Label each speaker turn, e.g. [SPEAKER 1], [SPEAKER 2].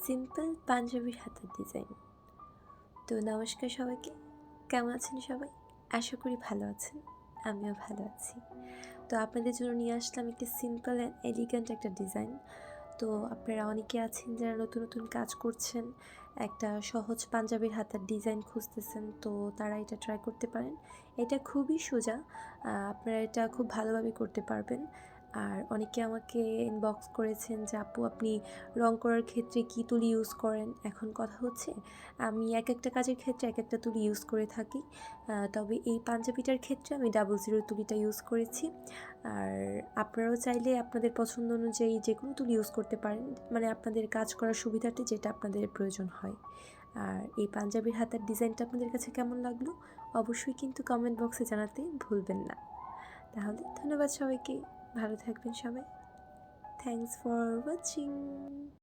[SPEAKER 1] Simple পাঞ্জাবির হাতের design. তো নমস্কার সবাইকে, কেমন আছেন সবাই? আশা করি ভালো আছেন, আমিও ভালো আছি। তো আপনাদের জন্য নিয়ে আসলাম একটি সিম্পল অ্যান্ড এলিগেন্ট একটা ডিজাইন। তো আপনারা অনেকে আছেন যারা নতুন নতুন কাজ করছেন, একটা সহজ পাঞ্জাবির হাতের ডিজাইন খুঁজতেছেন, তো তারা এটা ট্রাই করতে পারেন। এটা খুবই সোজা, আপনারা এটা খুব ভালোভাবে করতে পারবেন। আর অনেকে আমাকে ইনবক্স করেছেন যে আপু আপনি রং করার ক্ষেত্রে কী তুলি ইউজ করেন। এখন কথা হচ্ছে আমি এক একটা কাজের ক্ষেত্রে এক একটা তুলি ইউজ করে থাকি, তবে এই পাঞ্জাবিটার ক্ষেত্রে আমি 00 তুলিটা ইউজ করেছি। আর আপনারাও চাইলে আপনাদের পছন্দ অনুযায়ী যে কোনো তুলি ইউজ করতে পারেন, মানে আপনাদের কাজ করার সুবিধার্থে যেটা আপনাদের প্রয়োজন হয়। আর এই পাঞ্জাবির হাতের ডিজাইনটা আপনাদের কাছে কেমন লাগলো অবশ্যই কিন্তু কমেন্ট বক্সে জানাতে ভুলবেন না। তাহলে ধন্যবাদ সবাইকে, ভালো থাকবেন সবাই। Thanks for watching.